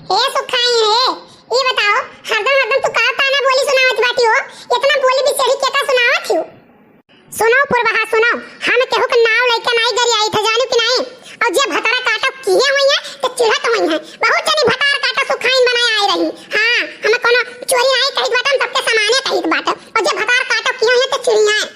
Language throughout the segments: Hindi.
हे सुखाई है ये बताओ हरदम हरदम तू का ताना बोली सुनावत बाटी हो इतना बोली भी सही के का सुनावत हो। सुनो पुरवाहा सुनो हम केहू के नाव लेके नहीं गरी आई थे जानो कि नहीं और जे भतारा काटो किए हुई है तो चिढ़त हुई है बहुत जनी भतार काटो सुखाइन बनाए आई रही। हां हम कोनो चोरी नहीं कहित बाटम सबके सामाने कहित बाट और जे भतार काटो किए हुई है तो चिड़िया है।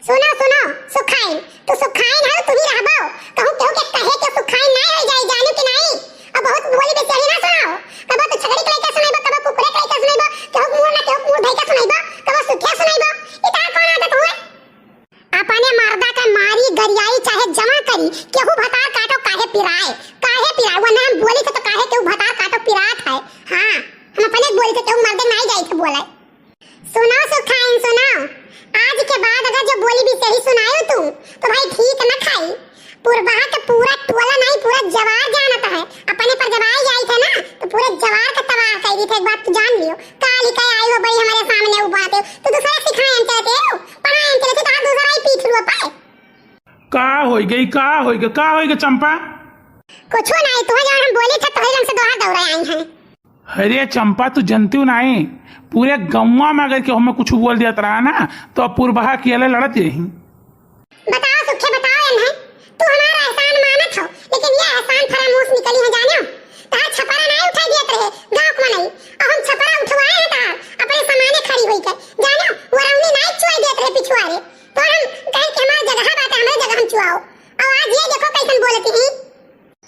सुनो सुनो सुखाइन तू सुखाइन है तू ही रहबो कहूं केहू के कहे के सुखाइन नहीं रह जाई जानो कि नहीं अब बहुत बोली बे सही ना सुनाओ कबो तो छगड़ी के लेके सुनाइबो कबो कुकुरे के लेके सुनाइबो केहू मुंह ना केहू मुंह धइ के सुनाइबो कबो सुखे सुनाइबो इतना कौन आदत हुए अपने मर्दा का मारी गरियाई चाहे जमा करी केहू भतार काटो काहे पिराए वरना हम बोली तो काहे केहू भतार काटो पिरात है। हां हम अपने बोली तो केहू मर्दे नहीं जाई थे बोले। सुनो सुखाइन सुनो आज के बाद अगर जो बोली भी सही सुनायो तू तो भाई ठीक न खाई पुरवाहा का पूरा टोला नहीं पूरा जवार जानता है अपने पर जब आई जाई थे ना तो पूरे जवार का तबाह कर दी थे। एक बात तू जान लियो काली का आई हो बड़ी हमारे सामने उबाते तो दूसरा सिखाएं चाहते हो पढ़ाएं चाहते तो दूसरा ही पीठ लो पाए का होई गई चंपा कुछ नहीं तो जान हम बोले थे तो ही से दोहरा दौड़ा आई हैं। अरे चंपा तू जानती हूँ नहीं पूरे गौवा में अगर हमें कुछ बोल दिया रहा ना तो पुरवाहा की अलग लड़त रही। बताओ सुखे बताओ इन्हें तू हमारा एहसान मानत हो लेकिन ये एहसान फरामोश निकली है जानो तार छपरा नहीं उठा दिया रहे गांव को नहीं और हम छपरा उठवाए हैं तार अपने सामाने खड़ी हुई के जानो वरौनी नहीं चुआ देत रहे पिछुआरे तो हम कहे कि हमारी जगह बात है हमारी जगह हम चुआओ और आज ये देखो कैसन बोलती है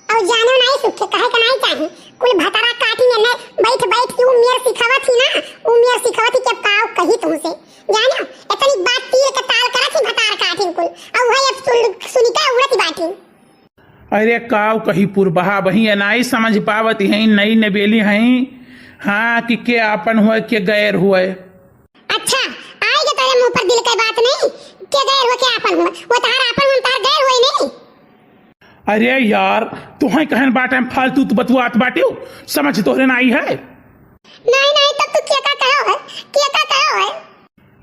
और जानो नहीं सुखे कहे का नहीं चाहे कुल भतारा काटी ने बैठ बैठ के उमेर सिखावत थी ना उमेर सिखावत थी के पाव कही तुमसे जानो इतनी बात तीर के ताल करत थी भतार काटी कुल और वही अब सुनीता उड़ती बाटी। अरे काव कही पुरवाहा वही नहीं समझ पावती है नई नबेली है। हाँ कि के आपन हुए के गैर हुए। अच्छा आएगा तेरे मुंह पर दिल की बात नहीं के गैर हुए के आपन हुए वो तार आपन हम तार गैर हुए नहीं। अरे यार तुहे कहन बाटे में फालतू तू बतुआत बाटे समझ तोहरे ना आई है। नहीं तब तू क्या कहो है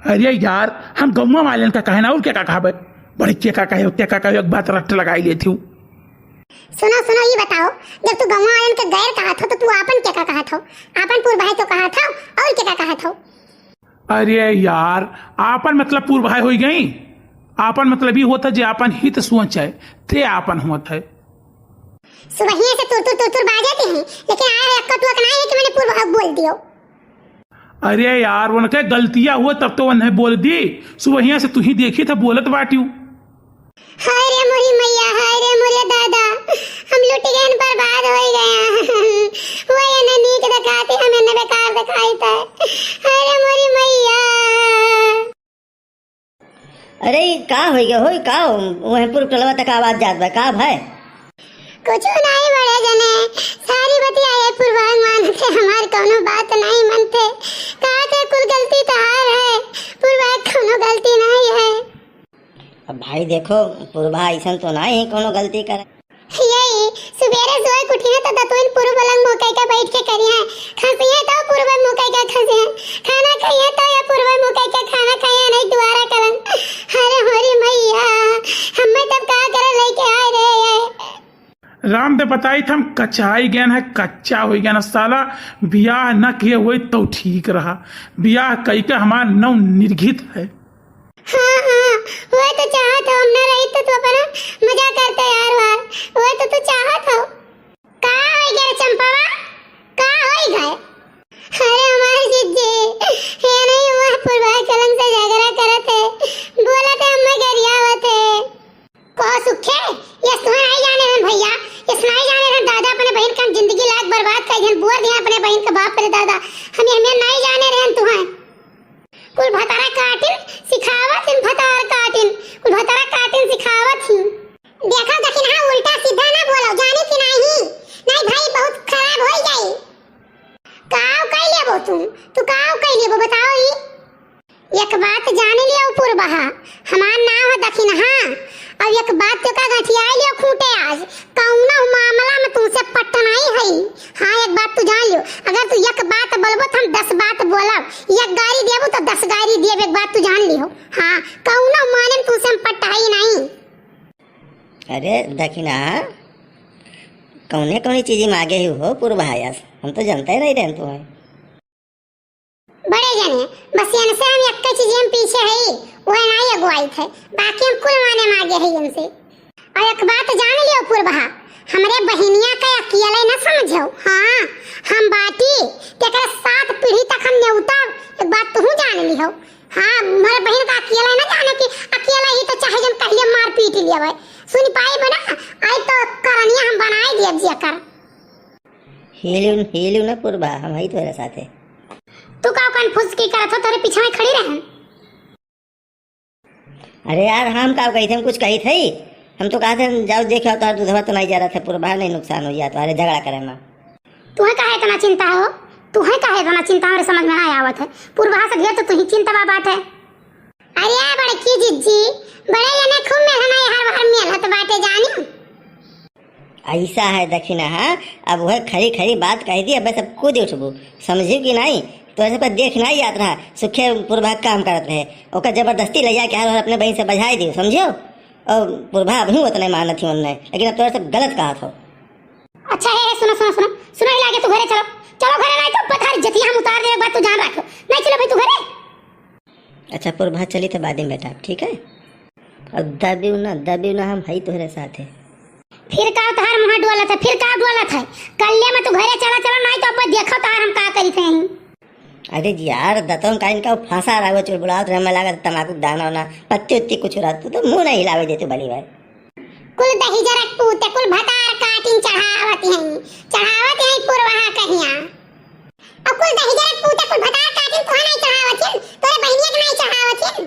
अरे यार हम गौवा वालन का कहना और क्या का कहावे बड़े क्या कहे एक बात रट लगाई लेती हूँ। सुनो ये बताओ जब तू गौवा वालन के गैर कहा था तो तू आपन क्या कहा था आपन पुरवाही तो कहा था और क्या कहा था। अरे यार आपन मतलब पुरवाही हो गई आपन मतलब ये होता जे आपन हित सोचे ते आपन होता है। सुबहिया से तुर बाजाते हैं लेकिन आया एक कटुआ का नहीं है कि मैंने पुरवाही बोल दियो। अरे यार उनके गलतियां हुआ तब तो उन्हें बोल दी सुबहिया से तू ही देखी था बोलत बाटी। हाय रे मोरी मैया हाय रे मोरे दादा हम लुट गए बर्बाद हो गए वो ये नीक दिखाते हमें न बेकार दिखाई था हाय रे मोरी मैया। अरे का हो गया हो का वह पूरा टलवा तक आवाज जात बा का भाई कुछ नहीं बड़े जने सारी बतियाए पुरवाह मानते हमार कोनो बात नहीं मानते कहा के कुल गलती तहार है पुरवाह कोनो गलती नहीं है। अब भाई देखो पुरवाह ऐसा तो नहीं कोनो गलती करे यही सुबेरे सोए उठी है तो दतुन पूर्व पलंग मुकाई का बैठ के करी है खसी है तो पूर्व मुकाई का खसी है खाना खाई है तो या पूर्व मुकाई का खाना खाई है नहीं दोबारा करन। अरे हमारी मैया हमें तब का करे लेके आए रे राम दे बताई था हम कच्चाई गया है कच्चा हो गया ना साला ब्याह न किए हुए तो ठीक रहा ब्याह कई का हमारा नव निर्घित है। हाँ वो तो चाहत हो हम ना रही तो तू अपना मजा करते यार वार वो तो तू चाहत हो का हो गया चंपावा का हो गए। अरे हमारे जिज्जे ये नहीं हुआ पुरवाह कलम से झगड़ा करते बोला थे हम गरियावत है को सुखे ये सुना ही जाने हैं भैया ये सुना ही जाने हैं दादा अपने बहन का जिंदगी लाख बर्बाद कर दिया बुआ दिया अपने बहन का बाप रे दादा हमें नहीं जाने रहे तुम्हें कुल भतारा काटिन सिखावत इन भतार काटिन कुल भतारा काटिन सिखावत ही देखो देखिन हां उल्टा सीधा ना बोलो जाने की नहीं भाई बहुत खराब हो जाए काव कह लेबो तू काव कह लेबो बताओ ही एक बात जान लियो पुरवाहा हमार नाम है दखिन हां अब एक बात तो का गठिया लियो खूंटे आज कौना मामला में तुमसे पटना ही है। हां एक बात तू जान लियो अगर तू एक बात बोलबो तो हम 10 बात बोलब एक गाड़ी देबो तो 10 गाड़ी देब एक बात तू जान लियो। हां कौना माने में तुमसे हम पटाई नहीं। अरे दखिना कौने कौने चीज मांगे ही हो पूर्वायास, हम तो जानते ही नहीं रहे तुम्हें। बड़े जने बस इनसे हम एक चीज हम पीछे है वह नहीं अगुवाई थे, बाकी हम कुल माने मांगे है इनसे। और एक बात जान लियो पूर्वा, हमरे बहनिया का अकेले न समझो। हाँ हम बाटी तेरे 7 पीढ़ी तक हम नेउता, एक बात तू जान लियो। हाँ हमारे बहन का अकेला न जाने कि अकेला ही तो चाहे जब कहिए मार पीट लिया भाई, सुन पाए बना आई तो करनिया हम बनाए दिए जिया कर। हेलियो ना पूर्वा, हम ही तुम्हारे साथ है। तू का कन्फ्यूज की करत हो, तेरे पीछे में खड़ी रहे। अरे यार हम का कही थे, हम कुछ कही थे, हम तो कहा थे जाओ देखो तो दूधवा तो नहीं जा रहा था, पूर्वा नहीं नुकसान हो गया तो अरे झगड़ा करे ना। तुम्हें काहे इतना चिंता हो, तुम्हें काहे इतना चिंता मेरे समझ में नहीं आवत है। पूर्वा से घेर तो तू ही चिंता बा बात है। अरे बड़की जिज्जी बड़े जने खूब मेहनत हर बार मेहनत बाटे जानी। ऐसा है दक्षिणा। हाँ अब वह खरी खरी बात कह दी, अब सब कूद उठबू, समझियो कि नहीं। तो ऐसे पर देख नहीं याद रहा, सुखे पूर्वा काम करत रहे, ओकर जबरदस्ती ले जाके हर अपने बहन से बजाई दी, समझियो। और पूर्वा अब ही उतना मानत थी उनने, लेकिन अब तो सब गलत कहा था। अच्छा है सुनो सुनो सुनो सुनो, ही लागे तू घरे चलो, चलो घरे, नहीं तो पथार जति हम उतार दे, बात तू जान रखो। नहीं चलो भाई तू घरे। अच्छा पूर्वा चली तो बाद में बेटा, ठीक है। और दबी ना हम है तुम्हारे साथ है। फिर का तार मुंह डोला था, फिर का डोला था, कल्ले में तू घरे चला चलो, नहीं तो अपन देखो तार हम का करी थे। अरे यार दतों का इनका फांसा रहा है, चुड़बुड़ाओ तो हमें लगा तमाकू दाना वाना पत्ती उत्ती कुछ रहा तो मुंह नहीं हिलावे देते भली भाई। कुल दही जरक पूते कुल भतार काटिन चढ़ावत हैं पूर्वा कहिया। अब कुल दही जरक पूते कुल भतार काटिन तो नहीं चढ़ावत हैं, तोरे बहनिया के नहीं चढ़ावत हैं।